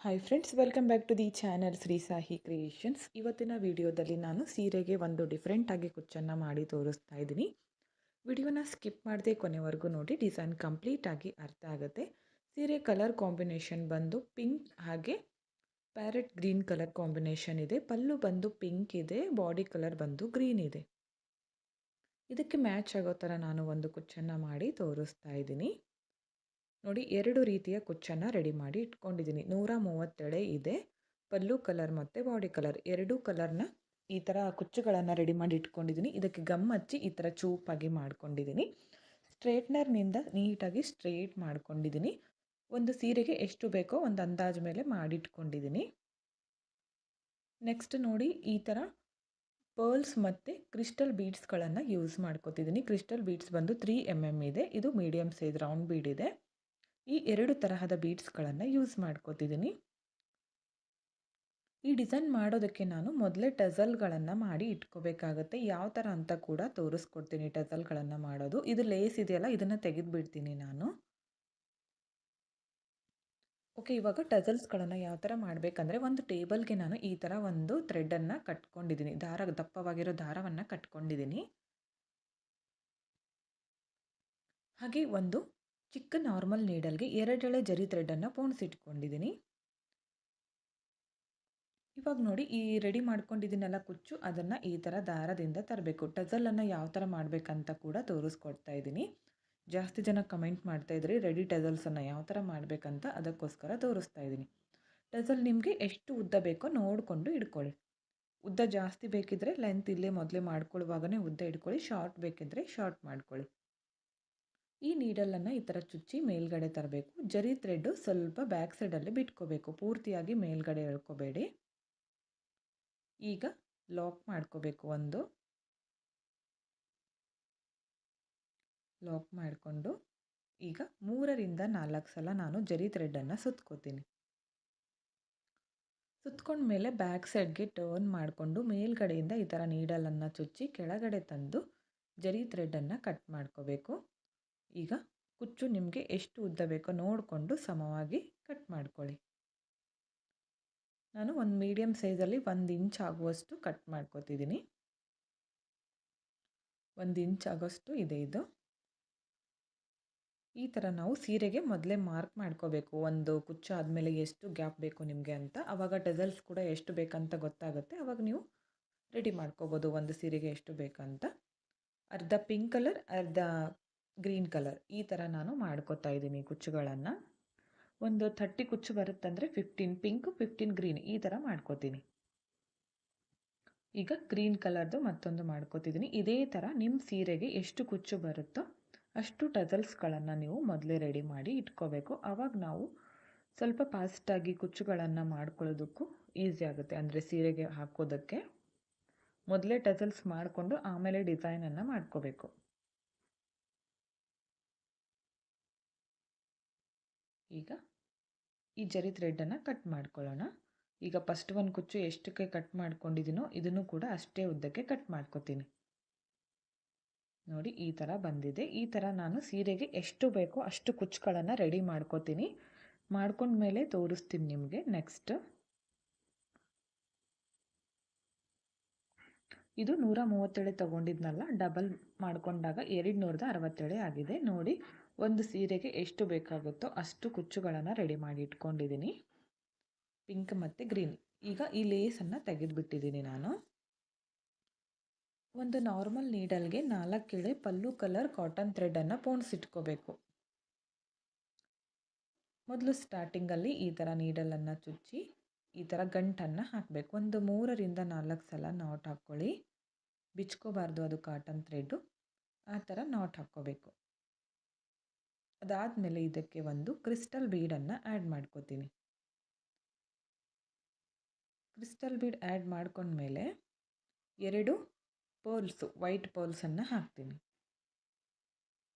Hi friends, welcome back to the channel Shri Sahi Creations. ಇವತ್ತಿನ ವಿಡಿಯೋದಲ್ಲಿ ನಾನು ಸೀರೆಗೆ ಒಂದು ಡಿಫ್ರೆಂಟ್ ಆಗಿ ಕುಚ್ಚನ್ನು ಮಾಡಿ ತೋರಿಸ್ತಾ ಇದ್ದೀನಿ. ವಿಡಿಯೋನ ಸ್ಕಿಪ್ ಮಾಡದೆ ಕೊನೆವರೆಗೂ ನೋಡಿ, ಡಿಸೈನ್ ಕಂಪ್ಲೀಟ್ ಆಗಿ ಅರ್ಥ ಆಗುತ್ತೆ. ಸೀರೆ ಕಲರ್ ಕಾಂಬಿನೇಷನ್ ಬಂದು ಪಿಂಕ್ ಹಾಗೆ ಪ್ಯಾರೆಟ್ ಗ್ರೀನ್ ಕಲರ್ ಕಾಂಬಿನೇಷನ್ ಇದೆ. ಪಲ್ಲು ಬಂದು ಪಿಂಕ್ ಇದೆ, ಬಾಡಿ ಕಲರ್ ಬಂದು ಗ್ರೀನ್ ಇದೆ. ಇದಕ್ಕೆ ಮ್ಯಾಚ್ ಆಗೋ ಥರ ನಾನು ಒಂದು ಕುಚ್ಚನ್ನು ಮಾಡಿ ತೋರಿಸ್ತಾ ಇದ್ದೀನಿ. ನೋಡಿ, 2 ರೀತಿಯ ಕುಚ್ಚನ್ನು ರೆಡಿ ಮಾಡಿ ಇಟ್ಕೊಂಡಿದ್ದೀನಿ. 130 ಎಳೆ ಇದೆ. ಪಲ್ಲು ಕಲರ್ ಮತ್ತು ಬಾಡಿ ಕಲರ್ 2 ಕಲರ್ನ ಈ ಥರ ಕುಚ್ಚುಗಳನ್ನು ರೆಡಿ ಮಾಡಿ ಇಟ್ಕೊಂಡಿದ್ದೀನಿ. ಇದಕ್ಕೆ ಗಮ್ ಹಚ್ಚಿ ಈ ಥರ ಚೂಪಾಗಿ ಮಾಡ್ಕೊಂಡಿದ್ದೀನಿ. ಸ್ಟ್ರೇಟ್ನರ್ನಿಂದ ನೀಟಾಗಿ ಸ್ಟ್ರೇಟ್ ಮಾಡ್ಕೊಂಡಿದ್ದೀನಿ. ಒಂದು ಸೀರೆಗೆ ಎಷ್ಟು ಬೇಕೋ ಒಂದು ಅಂದಾಜು ಮೇಲೆ ಮಾಡಿಟ್ಕೊಂಡಿದ್ದೀನಿ. ನೆಕ್ಸ್ಟ್ ನೋಡಿ, ಈ ಥರ ಪರ್ಲ್ಸ್ ಮತ್ತು ಕ್ರಿಸ್ಟಲ್ ಬೀಡ್ಸ್ಗಳನ್ನು ಯೂಸ್ ಮಾಡ್ಕೋತಿದ್ದೀನಿ. ಕ್ರಿಸ್ಟಲ್ ಬೀಡ್ಸ್ ಬಂದು 3 mm ಇದೆ. ಇದು ಮೀಡಿಯಮ್ ಸೈಜ್ ರೌಂಡ್ ಬೀಡ್ ಇದೆ. ಈ 2 ತರಹದ ಬೀಡ್ಸ್ಗಳನ್ನು ಯೂಸ್ ಮಾಡ್ಕೋತಿದ್ದೀನಿ. ಈ ಡಿಸೈನ್ ಮಾಡೋದಕ್ಕೆ ನಾನು ಮೊದಲೇ ಟಜಲ್ಗಳನ್ನು ಮಾಡಿ ಇಟ್ಕೋಬೇಕಾಗತ್ತೆ. ಯಾವ ಥರ ಅಂತ ಕೂಡ ತೋರಿಸ್ಕೊಡ್ತೀನಿ. ಟಜಲ್ಗಳನ್ನು ಮಾಡೋದು, ಇದು ಲೇಸ್ ಇದೆಯಲ್ಲ, ಇದನ್ನು ತೆಗೆದುಬಿಡ್ತೀನಿ ನಾನು. ಓಕೆ, ಇವಾಗ ಟಜಲ್ಸ್ಗಳನ್ನು ಯಾವ ಥರ ಮಾಡಬೇಕಂದ್ರೆ, ಒಂದು ಟೇಬಲ್ಗೆ ನಾನು ಈ ಥರ ಒಂದು ಥ್ರೆಡನ್ನು ಕಟ್ಕೊಂಡಿದ್ದೀನಿ. ದಪ್ಪವಾಗಿರೋ ದಾರವನ್ನು ಕಟ್ಕೊಂಡಿದ್ದೀನಿ. ಹಾಗೆ ಒಂದು ಚಿಕ್ಕ ನಾರ್ಮಲ್ ನೀಡಲ್ಗೆ 2 ಎಳೆ ಜರಿ ಥ್ರೆಡನ್ನು ಪೋಣಿಸಿಟ್ಕೊಂಡಿದ್ದೀನಿ. ಇವಾಗ ನೋಡಿ, ಈ ರೆಡಿ ಮಾಡ್ಕೊಂಡಿದ್ದೀನಲ್ಲ ಕುಚ್ಚು, ಅದನ್ನು ಈ ಥರ ದಾರದಿಂದ ತರಬೇಕು. ಟಜಲನ್ನು ಯಾವ ಥರ ಮಾಡಬೇಕಂತ ಕೂಡ ತೋರಿಸ್ಕೊಡ್ತಾ ಇದ್ದೀನಿ. ಜಾಸ್ತಿ ಜನ ಕಮೆಂಟ್ ಮಾಡ್ತಾಯಿದ್ರಿ ರೆಡಿ ಟಜಲ್ಸನ್ನು ಯಾವ ಥರ ಮಾಡಬೇಕಂತ, ಅದಕ್ಕೋಸ್ಕರ ತೋರಿಸ್ತಾ ಇದ್ದೀನಿ. ಟಜಲ್ ನಿಮಗೆ ಎಷ್ಟು ಉದ್ದ ಬೇಕೋ ನೋಡಿಕೊಂಡು ಇಟ್ಕೊಳ್ಳಿ. ಉದ್ದ ಜಾಸ್ತಿ ಬೇಕಿದ್ದರೆ ಲೆಂತ್ ಇಲ್ಲೇ ಮೊದಲೇ ಮಾಡ್ಕೊಳ್ಳುವಾಗನೇ ಉದ್ದ ಇಟ್ಕೊಳ್ಳಿ. ಶಾರ್ಟ್ ಬೇಕಿದ್ದರೆ ಶಾರ್ಟ್ ಮಾಡ್ಕೊಳ್ಳಿ. ಈ ನೀಡಲನ್ನು ಈ ಥರ ಚುಚ್ಚಿ ಮೇಲ್ಗಡೆ ತರಬೇಕು. ಜರಿ ಥ್ರೆಡ್ಡು ಸ್ವಲ್ಪ ಬ್ಯಾಕ್ ಸೈಡಲ್ಲಿ ಬಿಟ್ಕೋಬೇಕು, ಪೂರ್ತಿಯಾಗಿ ಮೇಲ್ಗಡೆ ಎಳ್ಕೋಬೇಡಿ. ಈಗ ಲಾಕ್ ಮಾಡ್ಕೋಬೇಕು. ಲಾಕ್ ಮಾಡಿಕೊಂಡು ಈಗ 3ರಿಂದ 4 ಸಲ ನಾನು ಜರಿ ಥ್ರೆಡನ್ನು ಸುತ್ಕೋತೀನಿ. ಸುತ್ಕೊಂಡ್ಮೇಲೆ ಬ್ಯಾಕ್ ಸೈಡ್ಗೆ ಟರ್ನ್ ಮಾಡಿಕೊಂಡು ಮೇಲ್ಗಡೆಯಿಂದ ಈ ಥರ ನೀಡಲನ್ನು ಚುಚ್ಚಿ ಕೆಳಗಡೆ ತಂದು ಜರಿ ಥ್ರೆಡನ್ನು ಕಟ್ ಮಾಡ್ಕೋಬೇಕು. ಈಗ ಕುಚ್ಚು ನಿಮಗೆ ಎಷ್ಟು ಉದ್ದ ಬೇಕೋ ನೋಡಿಕೊಂಡು ಸಮವಾಗಿ ಕಟ್ ಮಾಡ್ಕೊಳ್ಳಿ. ನಾನು ಒಂದು ಮೀಡಿಯಮ್ ಸೈಜಲ್ಲಿ 1 ಇಂಚ್ ಆಗುವಷ್ಟು ಕಟ್ ಮಾಡ್ಕೋತಿದ್ದೀನಿ. 1 ಇಂಚ್ ಆಗೋಷ್ಟು ಇದೆ ಇದು. ಈ ಥರ ನಾವು ಸೀರೆಗೆ ಮೊದಲೇ ಮಾರ್ಕ್ ಮಾಡ್ಕೋಬೇಕು. ಒಂದು ಕುಚ್ಚು ಆದಮೇಲೆ ಎಷ್ಟು ಗ್ಯಾಪ್ ಬೇಕು ನಿಮಗೆ ಅಂತ. ಆವಾಗ ಟಜಲ್ಸ್ ಕೂಡ ಎಷ್ಟು ಬೇಕಂತ ಗೊತ್ತಾಗುತ್ತೆ. ಆವಾಗ ನೀವು ರೆಡಿ ಮಾಡ್ಕೋಬೋದು ಒಂದು ಸೀರೆಗೆ ಎಷ್ಟು ಬೇಕಂತ. ಅರ್ಧ ಪಿಂಕ್ ಕಲರ್, ಅರ್ಧ ಗ್ರೀನ್ ಕಲರ್, ಈ ಥರ ನಾನು ಮಾಡ್ಕೋತಾ ಇದ್ದೀನಿ ಕುಚ್ಚುಗಳನ್ನು. ಒಂದು 30 ಕುಚ್ಚು ಬರುತ್ತಂದರೆ 15 ಪಿಂಕ್, 15 ಗ್ರೀನ್, ಈ ಥರ ಮಾಡ್ಕೋತೀನಿ. ಈಗ ಗ್ರೀನ್ ಕಲರ್ದು ಮತ್ತೊಂದು ಮಾಡ್ಕೋತಿದ್ದೀನಿ. ಇದೇ ಥರ ನಿಮ್ಮ ಸೀರೆಗೆ ಎಷ್ಟು ಕುಚ್ಚು ಬರುತ್ತೋ ಅಷ್ಟು ಟಜಲ್ಸ್ಗಳನ್ನು ನೀವು ಮೊದಲೇ ರೆಡಿ ಮಾಡಿ ಇಟ್ಕೋಬೇಕು. ಆವಾಗ ನಾವು ಸ್ವಲ್ಪ ಫಾಸ್ಟಾಗಿ ಕುಚ್ಚುಗಳನ್ನು ಮಾಡ್ಕೊಳ್ಳೋದಕ್ಕೂ ಈಸಿ ಆಗುತ್ತೆ. ಅಂದರೆ ಸೀರೆಗೆ ಹಾಕೋದಕ್ಕೆ ಮೊದಲೇ ಟಜಲ್ಸ್ ಮಾಡಿಕೊಂಡು ಆಮೇಲೆ ಡಿಸೈನನ್ನು ಮಾಡ್ಕೋಬೇಕು. ಈಗ ಈ ಜರಿ ಥ್ರೆಡನ್ನು ಕಟ್ ಮಾಡ್ಕೊಳ್ಳೋಣ. ಈಗ ಫಸ್ಟ್ ಒಂದು ಕುಚ್ಚು ಎಷ್ಟಕ್ಕೆ ಕಟ್ ಮಾಡ್ಕೊಂಡಿದ್ದೀನೋ ಇದನ್ನು ಕೂಡ ಅಷ್ಟೇ ಉದ್ದಕ್ಕೆ ಕಟ್ ಮಾಡ್ಕೋತೀನಿ. ನೋಡಿ, ಈ ಥರ ಬಂದಿದೆ. ಈ ಥರ ನಾನು ಸೀರೆಗೆ ಎಷ್ಟು ಬೇಕೋ ಅಷ್ಟು ಕುಚ್ಚುಗಳನ್ನು ರೆಡಿ ಮಾಡ್ಕೋತೀನಿ. ಮಾಡ್ಕೊಂಡ್ಮೇಲೆ ತೋರಿಸ್ತೀನಿ ನಿಮಗೆ. ನೆಕ್ಸ್ಟ್ ಇದು 130 ತೊಗೊಂಡಿದ್ನಲ್ಲ, ಡಬಲ್ ಮಾಡಿಕೊಂಡಾಗ 260 ಆಗಿದೆ. ನೋಡಿ, ಒಂದು ಸೀರೆಗೆ ಎಷ್ಟು ಬೇಕಾಗುತ್ತೋ ಅಷ್ಟು ಕುಚ್ಚುಗಳನ್ನು ರೆಡಿ ಮಾಡಿ ಇಟ್ಕೊಂಡಿದ್ದೀನಿ, ಪಿಂಕ್ ಮತ್ತು ಗ್ರೀನ್. ಈಗ ಈ ಲೇಸನ್ನು ತೆಗೆದುಬಿಟ್ಟಿದ್ದೀನಿ ನಾನು. ಒಂದು ನಾರ್ಮಲ್ ನೀಡಲ್ಗೆ 4 ಎಳೆ ಪಲ್ಲು ಕಲರ್ ಕಾಟನ್ ಥ್ರೆಡನ್ನು ಪೋಣಿಸಿಟ್ಕೋಬೇಕು. ಮೊದಲು ಸ್ಟಾರ್ಟಿಂಗಲ್ಲಿ ಈ ಥರ ನೀಡಲನ್ನು ಚುಚ್ಚಿ ಈ ಥರ ಗಂಟನ್ನು ಹಾಕಬೇಕು. ಒಂದು 3ರಿಂದ 4 ಸಲ ನಾಟ್ ಹಾಕ್ಕೊಳ್ಳಿ. ಬಿಚ್ಕೋಬಾರ್ದು, ಅದು ಕಾಟನ್ ಥ್ರೆಡ್ಡು. ಆ ಥರ ನಾಟ್ ಹಾಕ್ಕೋಬೇಕು. ಅದಾದಮೇಲೆ ಇದಕ್ಕೆ ಒಂದು ಕ್ರಿಸ್ಟಲ್ ಬೀಡನ್ನು ಆ್ಯಡ್ ಮಾಡ್ಕೋತೀನಿ. ಕ್ರಿಸ್ಟಲ್ ಬೀಡ್ ಆ್ಯಡ್ ಮಾಡ್ಕೊಂಡ್ಮೇಲೆ 2 ಪರ್ಲ್ಸು, ವೈಟ್ ಪರ್ಲ್ಸನ್ನು ಹಾಕ್ತೀನಿ.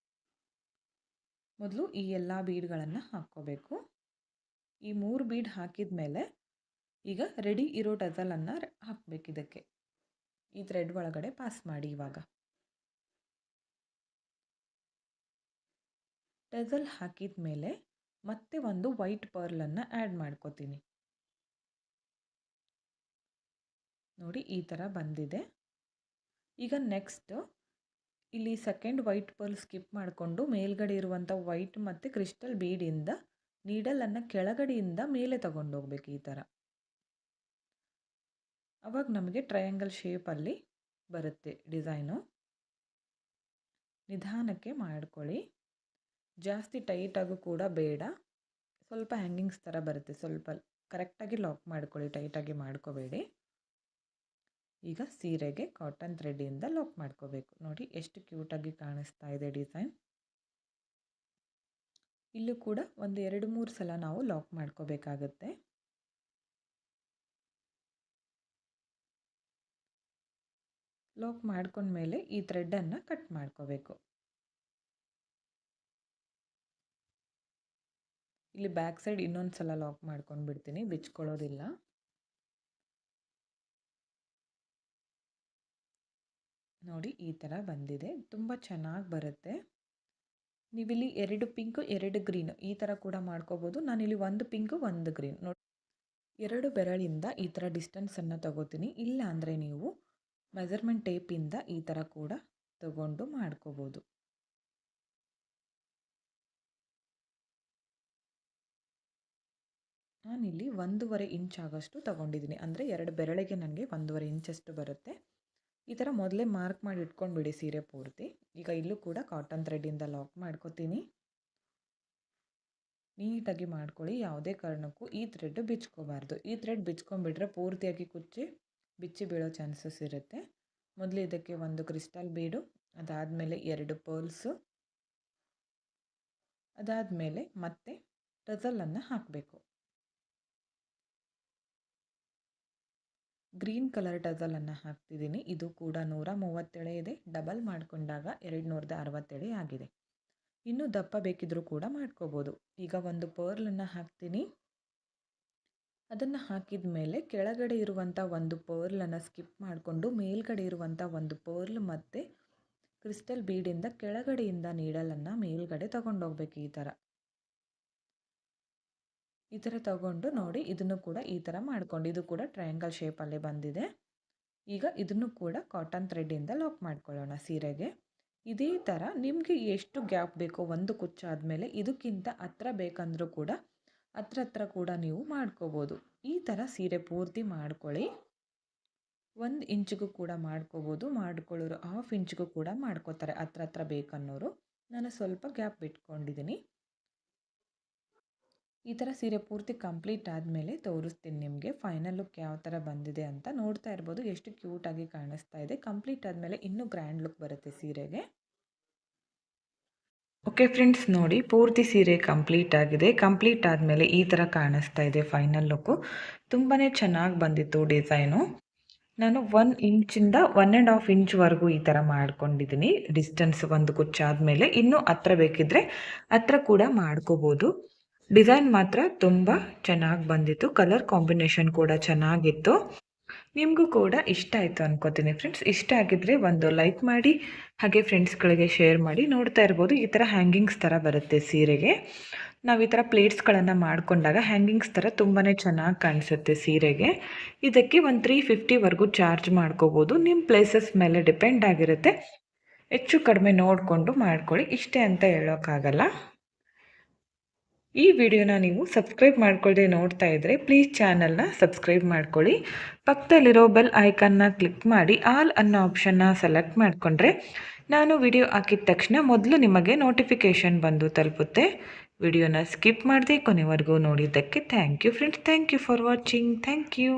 ಮೊದಲು ಈ ಎಲ್ಲ ಬೀಡ್ಗಳನ್ನು ಹಾಕ್ಕೋಬೇಕು. ಈ 3 ಬೀಡ್ ಹಾಕಿದ ಮೇಲೆ ಈಗ ರೆಡಿ ಇರೋ ಟಜಲನ್ನು ಹಾಕಬೇಕು. ಇದಕ್ಕೆ ಈ ಥ್ರೆಡ್ ಒಳಗಡೆ ಪಾಸ್ ಮಾಡಿ. ಇವಾಗ ಟಜಲ್ ಹಾಕಿದ ಮೇಲೆ ಮತ್ತೆ ಒಂದು ವೈಟ್ ಪರ್ಲನ್ನು ಆ್ಯಡ್ ಮಾಡ್ಕೋತೀನಿ. ನೋಡಿ ಈ ಥರ ಬಂದಿದೆ. ಈಗ ನೆಕ್ಸ್ಟ್ ಇಲ್ಲಿ ಸೆಕೆಂಡ್ ವೈಟ್ ಪರ್ಲ್ ಸ್ಕಿಪ್ ಮಾಡಿಕೊಂಡು ಮೇಲ್ಗಡೆ ಇರುವಂಥ ವೈಟ್ ಮತ್ತು ಕ್ರಿಸ್ಟಲ್ ಬೀಡಿಂದ ನೀಡಲನ್ನು ಕೆಳಗಡೆಯಿಂದ ಮೇಲೆ ತಗೊಂಡೋಗ್ಬೇಕು ಈ ಥರ. ಅವಾಗ ನಮಗೆ ಟ್ರಯಾಂಗಲ್ ಶೇಪಲ್ಲಿ ಬರುತ್ತೆ ಡಿಸೈನು. ನಿಧಾನಕ್ಕೆ ಮಾಡ್ಕೊಳ್ಳಿ, ಜಾಸ್ತಿ ಟೈಟಾಗೂ ಕೂಡ ಬೇಡ. ಸ್ವಲ್ಪ ಹ್ಯಾಂಗಿಂಗ್ಸ್ ಥರ ಬರುತ್ತೆ, ಸ್ವಲ್ಪ ಕರೆಕ್ಟಾಗಿ ಲಾಕ್ ಮಾಡ್ಕೊಳ್ಳಿ, ಟೈಟಾಗಿ ಮಾಡ್ಕೋಬೇಡಿ. ಈಗ ಸೀರೆಗೆ ಕಾಟನ್ ಥ್ರೆಡ್ಡಿಂದ ಲಾಕ್ ಮಾಡ್ಕೋಬೇಕು. ನೋಡಿ ಎಷ್ಟು ಕ್ಯೂಟಾಗಿ ಕಾಣಿಸ್ತಾ ಇದೆ ಡಿಸೈನ್. ಇಲ್ಲೂ ಕೂಡ ಒಂದು 2-3 ಸಲ ನಾವು ಲಾಕ್ ಮಾಡ್ಕೋಬೇಕಾಗತ್ತೆ. ಲಾಕ್ ಮಾಡ್ಕೊಂಡ್ಮೇಲೆ ಈ ಥ್ರೆಡ್ಡನ್ನು ಕಟ್ ಮಾಡ್ಕೋಬೇಕು. ಇಲ್ಲಿ ಬ್ಯಾಕ್ ಸೈಡ್ ಇನ್ನೊಂದು ಸಲ ಲಾಕ್ ಮಾಡ್ಕೊಂಡು ಬಿಡ್ತೀನಿ, ಬಿಚ್ಕೊಳ್ಳೋದಿಲ್ಲ. ನೋಡಿ ಈ ಥರ ಬಂದಿದೆ, ತುಂಬ ಚೆನ್ನಾಗಿ ಬರುತ್ತೆ. ನೀವಿಲ್ಲಿ 2 ಪಿಂಕು 2 ಗ್ರೀನು ಈ ಥರ ಕೂಡ ಮಾಡ್ಕೋಬೋದು. ನಾನಿಲ್ಲಿ 1 ಪಿಂಕು 1 ಗ್ರೀನ್ ನೋಡಿ 2 ಬೆರಳಿಂದ ಈ ಥರ ಡಿಸ್ಟೆನ್ಸನ್ನು ತಗೋತೀನಿ. ಇಲ್ಲ ಅಂದರೆ ನೀವು ಮೆಜರ್ಮೆಂಟ್ ಟೇಪಿಂದ ಈ ಥರ ಕೂಡ ತಗೊಂಡು ಮಾಡ್ಕೋಬೋದು. ನಾನಿಲ್ಲಿ 1.5 ಇಂಚ್ ಆಗೋಷ್ಟು ತಗೊಂಡಿದ್ದೀನಿ, ಅಂದರೆ 2 ಬೆರಳಿಗೆ ನನಗೆ 1.5 ಇಂಚಷ್ಟು ಬರುತ್ತೆ. ಈ ಥರ ಮೊದಲೇ ಮಾರ್ಕ್ ಮಾಡಿ ಇಟ್ಕೊಂಡ್ಬಿಡಿ ಸೀರೆ ಪೂರ್ತಿ. ಈಗ ಇಲ್ಲೂ ಕೂಡ ಕಾಟನ್ ಥ್ರೆಡ್ಡಿಂದ ಲಾಕ್ ಮಾಡ್ಕೋತೀನಿ. ನೀಟಾಗಿ ಮಾಡ್ಕೊಳ್ಳಿ, ಯಾವುದೇ ಕಾರಣಕ್ಕೂ ಈ ಥ್ರೆಡ್ ಬಿಚ್ಕೋಬಾರ್ದು. ಈ ಥ್ರೆಡ್ ಬಿಚ್ಕೊಂಡ್ಬಿಟ್ರೆ ಪೂರ್ತಿಯಾಗಿ ಕುಚ್ಚಿ ಬಿಚ್ಚಿ ಬೀಳೋ ಚಾನ್ಸಸ್ ಇರುತ್ತೆ. ಮೊದಲು ಇದಕ್ಕೆ 1 ಕ್ರಿಸ್ಟಲ್ ಬೀಡು, ಅದಾದಮೇಲೆ 2 ಪರ್ಲ್ಸು, ಅದಾದಮೇಲೆ ಮತ್ತೆ ಟಜಲನ್ನು ಹಾಕಬೇಕು. ಗ್ರೀನ್ ಕಲರ್ ಟಜಲನ್ನು ಹಾಕ್ತಿದ್ದೀನಿ. ಇದು ಕೂಡ 130 ಎಳೆ ಇದೆ, ಡಬಲ್ ಮಾಡಿಕೊಂಡಾಗ 260 ಎಳೆ ಆಗಿದೆ. ಇನ್ನೂ ದಪ್ಪ ಬೇಕಿದ್ರೂ ಕೂಡ ಮಾಡ್ಕೋಬೋದು. ಈಗ 1 ಪರ್ಲನ್ನು ಹಾಕ್ತೀನಿ. ಅದನ್ನು ಹಾಕಿದ ಮೇಲೆ ಕೆಳಗಡೆ ಇರುವಂಥ 1 ಪರ್ಲನ್ನು ಸ್ಕಿಪ್ ಮಾಡಿಕೊಂಡು ಮೇಲ್ಗಡೆ ಇರುವಂಥ 1 ಪರ್ಲ್ ಮತ್ತು ಕ್ರಿಸ್ಟಲ್ ಬೀಡಿಂದ ಕೆಳಗಡೆಯಿಂದ ನೀಡಲನ್ನು ಮೇಲ್ಗಡೆ ತಗೊಂಡೋಗ್ಬೇಕು. ಈ ಥರ ತಗೊಂಡು ನೋಡಿ, ಇದನ್ನು ಕೂಡ ಈ ಥರ ಮಾಡ್ಕೊಂಡು, ಇದು ಕೂಡ ಟ್ರಯಾಂಗಲ್ ಶೇಪಲ್ಲೇ ಬಂದಿದೆ. ಈಗ ಇದನ್ನು ಕೂಡ ಕಾಟನ್ ಥ್ರೆಡ್ಡಿಂದ ಲಾಕ್ ಮಾಡ್ಕೊಳ್ಳೋಣ ಸೀರೆಗೆ. ಇದೇ ಥರ ನಿಮಗೆ ಎಷ್ಟು ಗ್ಯಾಪ್ ಬೇಕೋ ಒಂದು ಕುಚ್ಚಾದಮೇಲೆ ಇದಕ್ಕಿಂತ ಹತ್ರ ಬೇಕಂದ್ರೂ ಕೂಡ ಹತ್ರ ಕೂಡ ನೀವು ಮಾಡ್ಕೋಬೋದು. ಈ ಥರ ಸೀರೆ ಪೂರ್ತಿ ಮಾಡ್ಕೊಳ್ಳಿ. 1 ಇಂಚಿಗೂ ಕೂಡ ಮಾಡ್ಕೋಬೋದು, ಮಾಡ್ಕೊಳ್ಳೋರು 1/2 ಇಂಚಿಗೂ ಕೂಡ ಮಾಡ್ಕೋತಾರೆ ಹತ್ರ ಬೇಕನ್ನೋರು. ನಾನು ಸ್ವಲ್ಪ ಗ್ಯಾಪ್ ಬಿಟ್ಕೊಂಡಿದ್ದೀನಿ. ಈ ಥರ ಸೀರೆ ಪೂರ್ತಿ ಕಂಪ್ಲೀಟ್ ಆದಮೇಲೆ ತೋರಿಸ್ತೀನಿ ನಿಮಗೆ ಫೈನಲ್ ಲುಕ್ ಯಾವ ಥರ ಬಂದಿದೆ ಅಂತ. ನೋಡ್ತಾ ಇರ್ಬೋದು ಎಷ್ಟು ಕ್ಯೂಟಾಗಿ ಕಾಣಿಸ್ತಾ ಇದೆ. ಕಂಪ್ಲೀಟ್ ಆದಮೇಲೆ ಇನ್ನೂ ಗ್ರ್ಯಾಂಡ್ ಲುಕ್ ಬರುತ್ತೆ ಸೀರೆಗೆ. ಓಕೆ ಫ್ರೆಂಡ್ಸ್, ನೋಡಿ ಪೂರ್ತಿ ಸೀರೆ ಕಂಪ್ಲೀಟ್ ಆಗಿದೆ. ಕಂಪ್ಲೀಟ್ ಆದಮೇಲೆ ಈ ಥರ ಕಾಣಿಸ್ತಾ ಇದೆ ಫೈನಲ್ ಲುಕ್ಕು. ತುಂಬಾ ಚೆನ್ನಾಗಿ ಬಂದಿತ್ತು ಡಿಸೈನು. ನಾನು 1 ಇಂಚಿಂದ 1.5 ಇಂಚ್ವರೆಗೂ ಈ ಥರ ಮಾಡ್ಕೊಂಡಿದ್ದೀನಿ. ಡಿಸ್ಟೆನ್ಸ್ ಒಂದು ಕುಚ್ಚಾದಮೇಲೆ ಇನ್ನೂ ಹತ್ರ ಬೇಕಿದ್ದರೆ ಹತ್ರ ಕೂಡ ಮಾಡ್ಕೋಬೋದು. ಡಿಸೈನ್ ಮಾತ್ರ ತುಂಬ ಚೆನ್ನಾಗಿ ಬಂದಿತ್ತು. ಕಲರ್ ಕಾಂಬಿನೇಷನ್ ಕೂಡ ಚೆನ್ನಾಗಿತ್ತು. ನಿಮಗೂ ಕೂಡ ಇಷ್ಟ ಆಯಿತು ಅನ್ಕೋತೀನಿ ಫ್ರೆಂಡ್ಸ್. ಇಷ್ಟ ಆಗಿದ್ದರೆ ಒಂದು ಲೈಕ್ ಮಾಡಿ, ಹಾಗೆ ಫ್ರೆಂಡ್ಸ್ಗಳಿಗೆ ಶೇರ್ ಮಾಡಿ. ನೋಡ್ತಾ ಇರ್ಬೋದು ಈ ಥರ ಹ್ಯಾಂಗಿಂಗ್ಸ್ ಥರ ಬರುತ್ತೆ ಸೀರೆಗೆ. ನಾವು ಈ ಥರ ಪ್ಲೇಟ್ಸ್ಗಳನ್ನು ಮಾಡಿಕೊಂಡಾಗ ಹ್ಯಾಂಗಿಂಗ್ಸ್ ಥರ ತುಂಬಾ ಚೆನ್ನಾಗಿ ಕಾಣಿಸುತ್ತೆ ಸೀರೆಗೆ. ಇದಕ್ಕೆ ಒಂದು 350ವರೆಗೂ ಚಾರ್ಜ್ ಮಾಡ್ಕೋಬೋದು. ನಿಮ್ಮ ಪ್ಲೇಸಸ್ ಮೇಲೆ ಡಿಪೆಂಡ್ ಆಗಿರುತ್ತೆ. ಹೆಚ್ಚು ಕಡಿಮೆ ನೋಡಿಕೊಂಡು ಮಾಡ್ಕೊಳ್ಳಿ, ಇಷ್ಟೇ ಅಂತ ಹೇಳೋಕ್ಕಾಗಲ್ಲ. ಈ ವಿಡಿಯೋನ ನೀವು ಸಬ್ಸ್ಕ್ರೈಬ್ ಮಾಡ್ಕೊಳ್ಳದೆ ನೋಡ್ತಾ ಇದ್ದರೆ ಪ್ಲೀಸ್ ಚಾನಲ್ನ ಸಬ್ಸ್ಕ್ರೈಬ್ ಮಾಡ್ಕೊಳ್ಳಿ. ಪಕ್ಕದಲ್ಲಿರೋ ಬೆಲ್ ಐಕನ್ನ ಕ್ಲಿಕ್ ಮಾಡಿ ಆಲ್ ಅನ್ನೋ ಆಪ್ಷನ್ನ ಸೆಲೆಕ್ಟ್ ಮಾಡಿಕೊಂಡ್ರೆ ನಾನು ವಿಡಿಯೋ ಹಾಕಿದ ತಕ್ಷಣ ಮೊದಲು ನಿಮಗೆ ನೋಟಿಫಿಕೇಷನ್ ಬಂದು ತಲುಪುತ್ತೆ. ವಿಡಿಯೋನ ಸ್ಕಿಪ್ ಮಾಡದೆ ಕೊನೆವರೆಗೂ ನೋಡಿದ್ದಕ್ಕೆ thank you friends. Thank you for watching. Thank you.